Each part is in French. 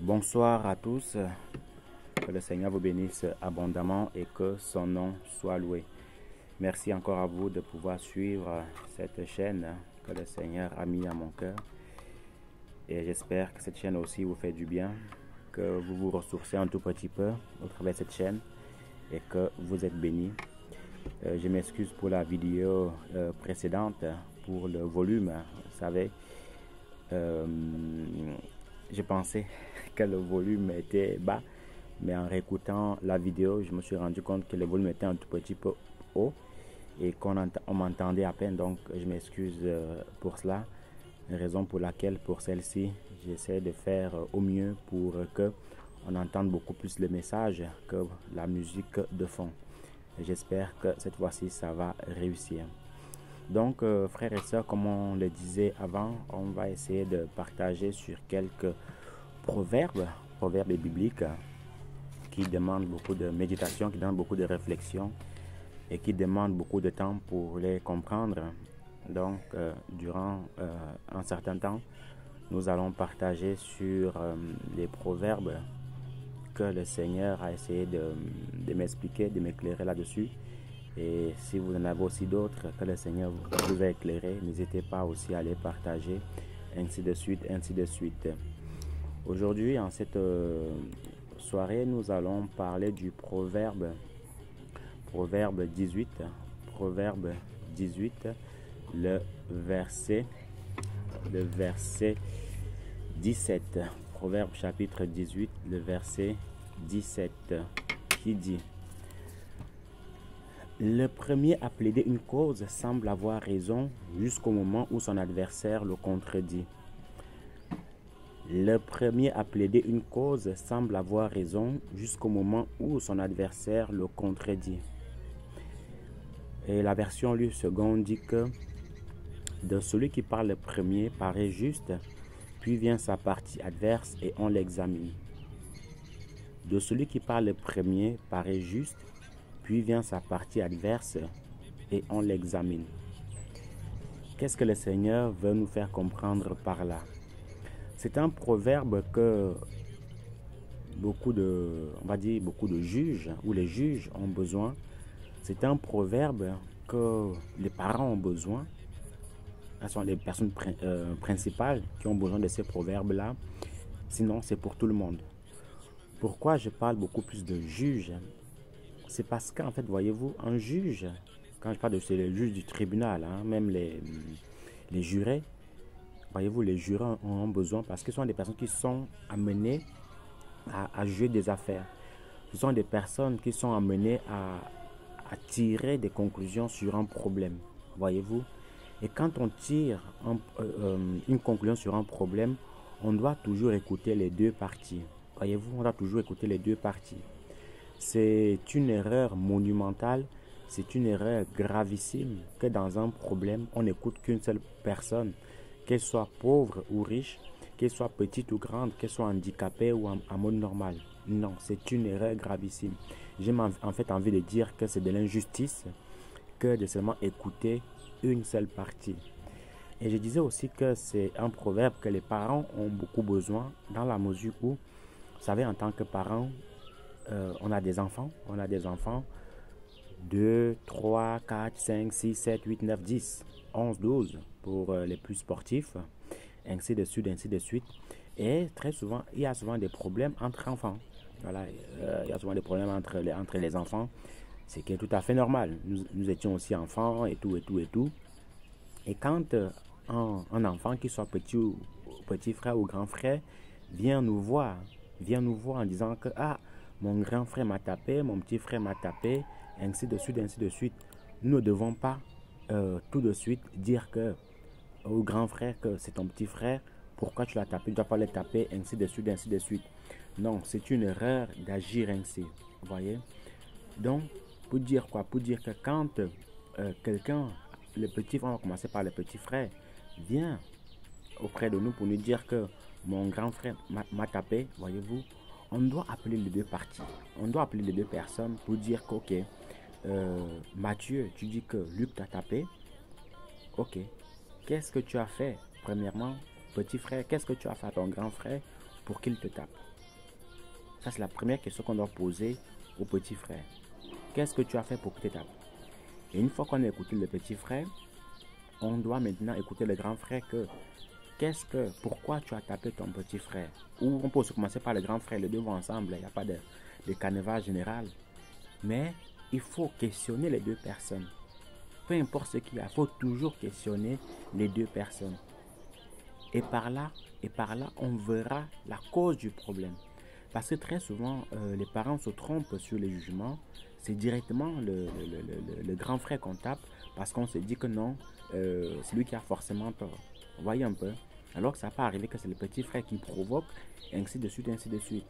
Bonsoir à tous, que le Seigneur vous bénisse abondamment et que son nom soit loué. Merci encore à vous de pouvoir suivre cette chaîne que le Seigneur a mis à mon cœur. Et j'espère que cette chaîne aussi vous fait du bien, que vous vous ressourcez un tout petit peu au travers de cette chaîne et que vous êtes bénis. Je m'excuse pour la vidéo précédente, pour le volume, vous savez. Je pensais que le volume était bas, mais en réécoutant la vidéo, je me suis rendu compte que le volume était un tout petit peu haut et qu'on m'entendait à peine, donc je m'excuse pour cela. Raison pour laquelle, pour celle-ci, j'essaie de faire au mieux pour que on entende beaucoup plus le message que la musique de fond. J'espère que cette fois-ci, ça va réussir. Donc, frères et sœurs, comme on le disait avant, on va essayer de partager sur quelques proverbes bibliques qui demandent beaucoup de méditation, qui demandent beaucoup de réflexion et qui demandent beaucoup de temps pour les comprendre. Donc, durant un certain temps, nous allons partager sur les proverbes que le Seigneur a essayé de m'expliquer, de m'éclairer là-dessus. Et si vous en avez aussi d'autres que le Seigneur vous a éclairé, n'hésitez pas aussi à les partager, ainsi de suite, ainsi de suite. Aujourd'hui, en cette soirée, nous allons parler du proverbe 18, le verset 17. Proverbe chapitre 18, le verset 17, qui dit: le premier à plaider une cause semble avoir raison jusqu'au moment où son adversaire le contredit. Le premier à plaider une cause semble avoir raison jusqu'au moment où son adversaire le contredit. Et la version Lue seconde dit que de celui qui parle le premier paraît juste, puis vient sa partie adverse et on l'examine. De celui qui parle le premier paraît juste, puis vient sa partie adverse et on l'examine. Qu'est-ce que le Seigneur veut nous faire comprendre par là? C'est un proverbe que beaucoup de juges ou les juges ont besoin. C'est un proverbe que les parents ont besoin. Ce sont les personnes principales qui ont besoin de ces proverbes-là. Sinon, c'est pour tout le monde. Pourquoi je parle beaucoup plus de juges? C'est parce qu'en fait, voyez-vous, un juge, quand je parle de c'est le juge du tribunal, même les jurés, voyez-vous, les jurés ont besoin parce que ce sont des personnes qui sont amenées à juger des affaires. Ce sont des personnes qui sont amenées à tirer des conclusions sur un problème, voyez-vous. Et quand on tire une conclusion sur un problème, on doit toujours écouter les deux parties. Voyez-vous, on doit toujours écouter les deux parties. C'est une erreur monumentale, c'est une erreur gravissime que dans un problème, on n'écoute qu'une seule personne, qu'elle soit pauvre ou riche, qu'elle soit petite ou grande, qu'elle soit handicapée ou en mode normal. Non, c'est une erreur gravissime. J'ai en fait envie de dire que c'est de l'injustice que de seulement écouter une seule partie. Et je disais aussi que c'est un proverbe que les parents ont beaucoup besoin dans la mesure où, vous savez, en tant que parents, on a des enfants 2, 3, 4, 5, 6, 7, 8, 9, 10, 11, 12 pour les plus sportifs, ainsi de suite, ainsi de suite. Et très souvent, il y a souvent des problèmes entre enfants. Voilà, il y a souvent des problèmes entre les enfants, ce qui est tout à fait normal. Nous étions aussi enfants et tout. Et quand un enfant, qui soit petit frère ou grand frère, vient nous voir en disant que mon grand frère m'a tapé, mon petit frère m'a tapé, ainsi de suite, ainsi de suite. Nous ne devons pas tout de suite dire au grand frère que c'est ton petit frère, pourquoi tu l'as tapé, tu ne dois pas le taper, ainsi de suite, ainsi de suite. Non, c'est une erreur d'agir ainsi, vous voyez. Donc, pour dire quoi? Pour dire que quand quelqu'un, le petit frère, on va commencer par le petit frère, vient auprès de nous pour nous dire que mon grand frère m'a tapé, voyez-vous, on doit appeler les deux parties. On doit appeler les deux personnes pour dire que, ok, Mathieu, tu dis que Luc t'a tapé. Ok, qu'est-ce que tu as fait? Premièrement, petit frère, qu'est-ce que tu as fait à ton grand frère pour qu'il te tape? Ça, c'est la première question qu'on doit poser au petit frère. Qu'est-ce que tu as fait pour qu'il te tape? Et une fois qu'on a écouté le petit frère, on doit maintenant écouter le grand frère pourquoi tu as tapé ton petit frère? Ou on peut aussi commencer par le grand frère, les deux vont ensemble, il n'y a pas de canevas général. Mais il faut questionner les deux personnes. Peu importe ce qu'il y a, il faut toujours questionner les deux personnes. Et par là, on verra la cause du problème. Parce que très souvent, les parents se trompent sur les jugements. C'est directement le grand frère qu'on tape parce qu'on se dit que non, c'est lui qui a forcément tort. Vous voyez un peu? Alors que ça peut arriver que c'est le petit frère qui provoque, et ainsi de suite, ainsi de suite.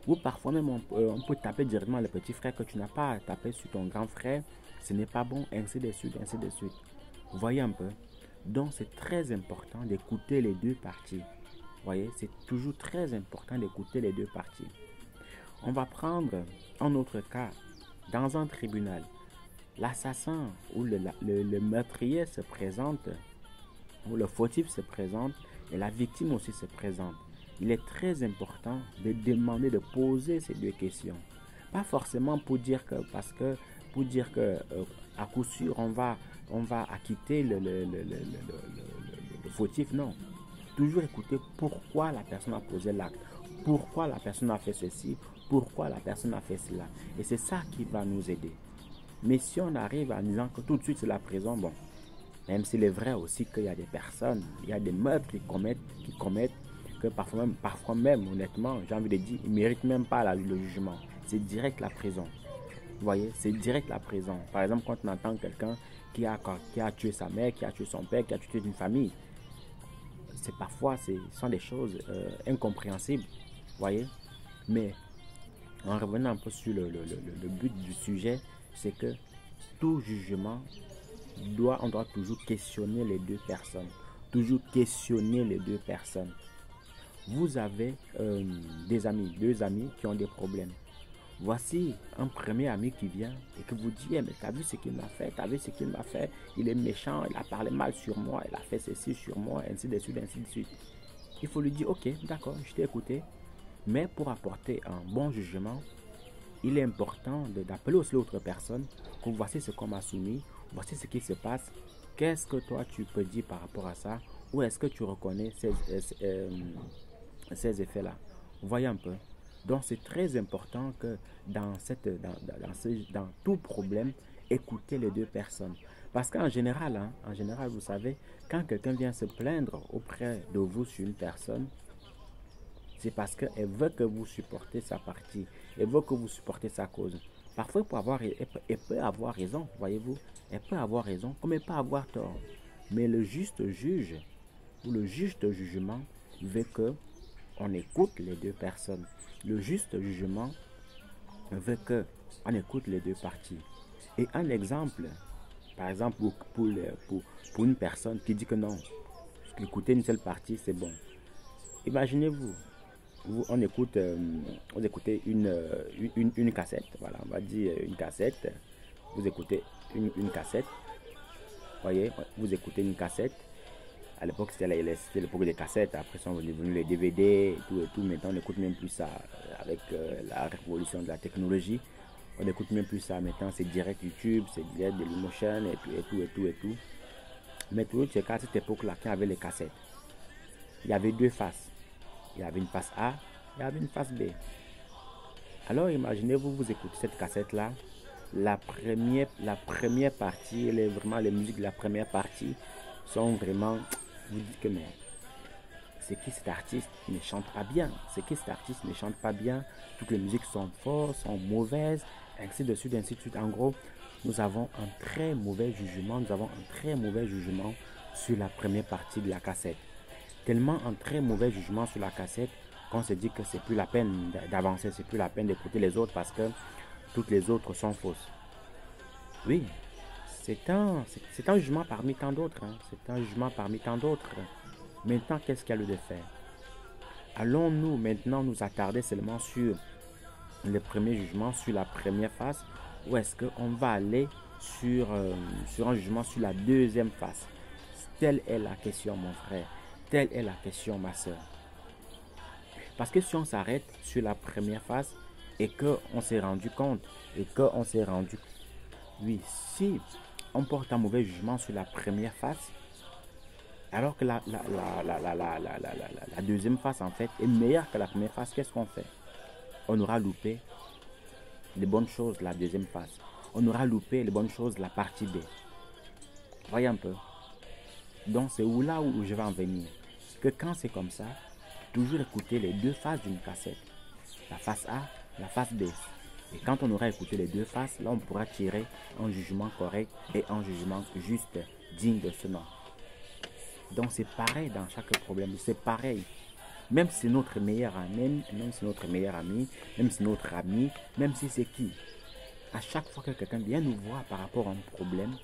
Ou parfois même, on peut taper directement le petit frère que tu n'as pas tapé sur ton grand frère. Ce n'est pas bon, ainsi de suite, ainsi de suite. Vous voyez un peu? Donc, c'est très important d'écouter les deux parties. Vous voyez, c'est toujours très important d'écouter les deux parties. On va prendre un autre cas. Dans un tribunal, l'assassin ou le meurtrier se présente, ou le fautif se présente, et la victime aussi se présente. Il est très important de demander, de poser ces deux questions. Pas forcément pour dire que, à coup sûr, on va acquitter le fautif, non. Toujours écouter pourquoi la personne a posé l'acte, pourquoi la personne a fait ceci, pourquoi la personne a fait cela. Et c'est ça qui va nous aider. Mais si on arrive en disant que tout de suite c'est la prison, bon, même s'il est vrai aussi qu'il y a des personnes, il y a des meurtres qui commettent, que parfois même, honnêtement, j'ai envie de dire, ils ne méritent même pas le jugement. C'est direct la prison. Vous voyez, c'est direct la prison. Par exemple, quand on entend quelqu'un qui a tué sa mère, qui a tué son père, qui a tué une famille, ce sont des choses incompréhensibles. Vous voyez? Mais en revenant un peu sur le but du sujet, c'est que tout jugement, on doit toujours questionner les deux personnes. Toujours questionner les deux personnes. Vous avez deux amis qui ont des problèmes. Voici un premier ami qui vient et qui vous dit, mais t'as vu ce qu'il m'a fait, il est méchant, il a parlé mal sur moi, il a fait ceci sur moi, ainsi de suite, ainsi de suite. Il faut lui dire, ok, d'accord, je t'ai écouté, mais pour apporter un bon jugement, il est important d'appeler aussi l'autre personne, que voici ce qu'on m'a soumis, voici ce qui se passe, qu'est-ce que toi tu peux dire par rapport à ça, ou est-ce que tu reconnais ces effets-là. Vous voyez un peu. Donc c'est très important que dans tout problème, écoutez les deux personnes. Parce qu'en général, vous savez, quand quelqu'un vient se plaindre auprès de vous sur une personne, c'est parce qu'elle veut que vous supportez sa partie. Elle veut que vous supportez sa cause. Parfois, elle peut avoir raison, voyez-vous. Elle peut avoir raison, comme elle peut avoir tort. Mais le juste juge, ou le juste jugement, veut que on écoute les deux personnes. Le juste jugement veut que on écoute les deux parties. Et un exemple, par exemple, pour une personne qui dit que non, écouter une seule partie, c'est bon. Imaginez-vous, vous écoutez une cassette, voilà, on va dire une cassette, vous écoutez une cassette, voyez, vous écoutez une cassette. À l'époque, c'était l'époque des cassettes. Après, sont venus les DVD et tout. Maintenant, on n'écoute même plus ça avec la révolution de la technologie. On n'écoute même plus ça. Maintenant, c'est direct YouTube, c'est direct Dailymotion et tout. Mais toujours, c'est qu'à cette époque-là, quand il y avait les cassettes, il y avait deux faces. Il y avait une face A, il y avait une face B. Alors, imaginez-vous, vous écoutez cette cassette-là. La première partie, vraiment les musiques de la première partie sont vraiment... Vous dites que non, c'est qui cet artiste ne chante pas bien, toutes les musiques sont fausses, sont mauvaises, ainsi de suite. En gros, nous avons un très mauvais jugement, sur la première partie de la cassette. Tellement un très mauvais jugement sur la cassette qu'on se dit que c'est plus la peine d'avancer, c'est plus la peine d'écouter les autres parce que toutes les autres sont fausses. Oui. C'est un jugement parmi tant d'autres. Maintenant, qu'est-ce qu'il y a lieu de faire? Allons-nous maintenant nous attarder seulement sur le premier jugement, sur la première face, ou est-ce qu'on va aller sur un jugement sur la deuxième face? Telle est la question, mon frère. Telle est la question, ma soeur. Parce que si on s'arrête sur la première phase et qu'on s'est rendu compte, oui, si on porte un mauvais jugement sur la première phase, alors que la deuxième phase, en fait, est meilleure que la première phase, qu'est-ce qu'on fait? On aura loupé les bonnes choses, la deuxième phase. On aura loupé les bonnes choses, la partie B. Voyez un peu. Donc, c'est là où je vais en venir. Que quand c'est comme ça, toujours écouter les deux phases d'une cassette. La phase A, la phase B. Et quand on aura écouté les deux phases, là, on pourra tirer un jugement correct et un jugement juste, digne de ce nom. Donc, c'est pareil dans chaque problème. C'est pareil. Même si c'est notre meilleur ami, même si c'est notre meilleur ami, même si c'est notre ami, même si c'est qui. À chaque fois que quelqu'un vient nous voir par rapport à un problème,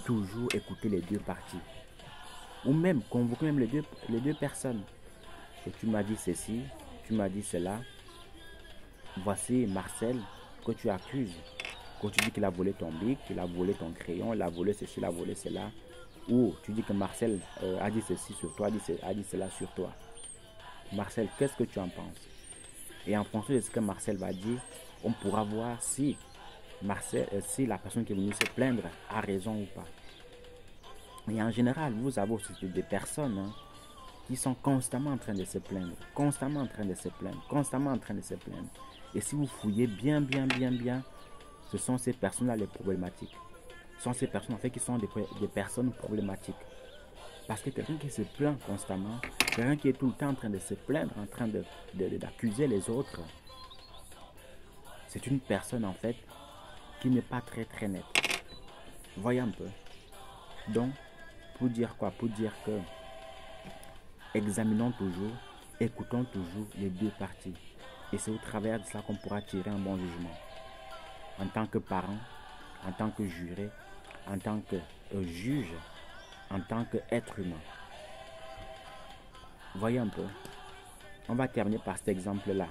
toujours écouter les deux parties. Ou même convoquer même les deux personnes. Que tu m'as dit ceci, tu m'as dit cela. Voici Marcel que tu accuses. Que tu dis qu'il a volé ton bic, qu'il a volé ton crayon, il a volé ceci, il a volé cela. Ou tu dis que Marcel a dit ceci sur toi, a dit cela sur toi. Marcel, qu'est-ce que tu en penses? Et en fonction de ce que Marcel va dire, on pourra voir si si la personne qui est venue se plaindre a raison ou pas. Et en général, vous avez aussi des personnes qui sont constamment en train de se plaindre, constamment en train de se plaindre, constamment en train de se plaindre. Et si vous fouillez bien, ce sont ces personnes-là les problématiques. Ce sont ces personnes en fait qui sont des personnes problématiques. Parce que quelqu'un qui se plaint constamment, quelqu'un qui est tout le temps en train de se plaindre, en train d'accuser les autres, c'est une personne en fait qui n'est pas très nette. Voyez un peu. Donc, pour dire quoi? Pour dire que examinons toujours, écoutons toujours les deux parties. Et c'est au travers de cela qu'on pourra tirer un bon jugement. En tant que parent, en tant que juré, en tant que juge, en tant qu'être humain. Voyez un peu. On va terminer par cet exemple-là.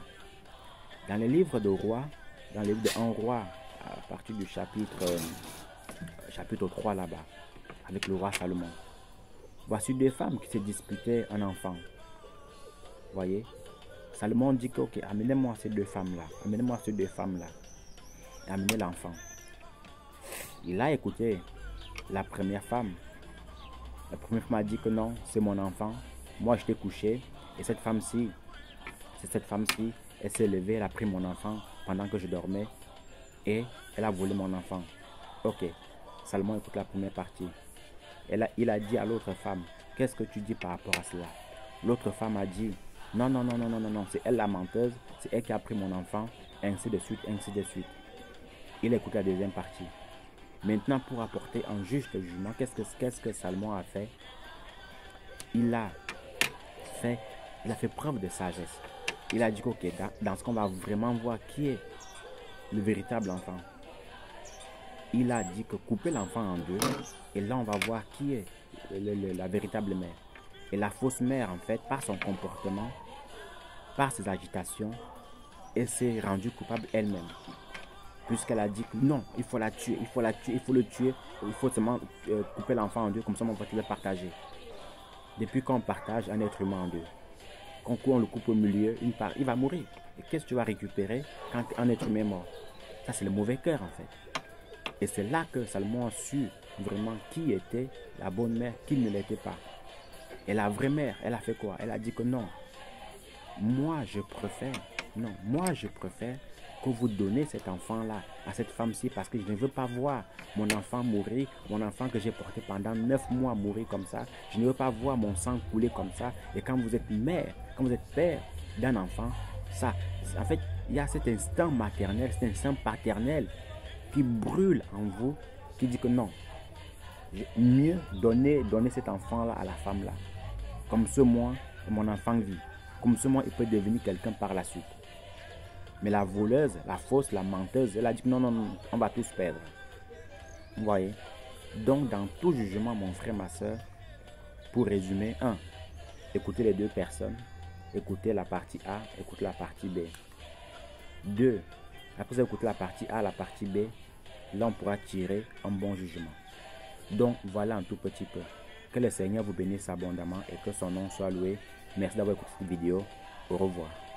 Dans le livre de Roi, dans le livre de 1 Roi, à partir du chapitre 3 là-bas, avec le roi Salomon. Voici deux femmes qui se disputaient un enfant. Voyez, Salomon dit que, ok, amenez-moi ces deux femmes-là. Amenez-moi ces deux femmes-là. Et amenez l'enfant. Il a écouté la première femme. La première femme a dit que non, c'est mon enfant. Moi, je t'ai couché. Et cette femme-ci, elle s'est levée, elle a pris mon enfant pendant que je dormais. Et elle a volé mon enfant. Ok, Salomon écoute la première partie. Il a dit à l'autre femme, qu'est-ce que tu dis par rapport à cela? L'autre femme a dit, non, c'est elle la menteuse, c'est elle qui a pris mon enfant, ainsi de suite, ainsi de suite. Il écoute la deuxième partie. Maintenant, pour apporter un juste jugement, qu'est-ce que Salomon a fait? Il a fait preuve de sagesse. Il a dit que dans ce qu'on va vraiment voir qui est le véritable enfant. Il a dit que couper l'enfant en deux, et là on va voir qui est la véritable mère. Et la fausse mère, en fait, par son comportement, par ses agitations, elle s'est rendue coupable elle-même. Puisqu'elle a dit que non, il faut la tuer, il faut le tuer, il faut seulement couper l'enfant en deux, comme ça on va le partager. Depuis qu'on partage un être humain en deux, quand on le coupe au milieu, une part, il va mourir. Et qu'est-ce que tu vas récupérer quand un être humain est mort? Ça, c'est le mauvais cœur, en fait. Et c'est là que Salomon a su vraiment qui était la bonne mère, qui ne l'était pas. Et la vraie mère, elle a fait quoi? Elle a dit que non, moi je préfère que vous donnez cet enfant-là à cette femme-ci parce que je ne veux pas voir mon enfant mourir, mon enfant que j'ai porté pendant 9 mois mourir comme ça. Je ne veux pas voir mon sang couler comme ça. Et quand vous êtes mère, quand vous êtes père d'un enfant, ça, en fait, il y a cet instinct maternel, cet instinct paternel qui brûle en vous, qui dit que non, mieux donner cet enfant-là à la femme-là. Comme ce moi, mon enfant vit. Comme ce moi, il peut devenir quelqu'un par la suite. Mais la voleuse, la fausse, la menteuse, elle a dit que non, on va tous perdre. Vous voyez? Donc, dans tout jugement, mon frère, ma soeur, pour résumer, 1. Écoutez les deux personnes. Écoutez la partie A, écoutez la partie B. 2. Après vous écoutez la partie A, la partie B, là on pourra tirer un bon jugement. Donc voilà un tout petit peu. Que le Seigneur vous bénisse abondamment et que son nom soit loué. Merci d'avoir écouté cette vidéo. Au revoir.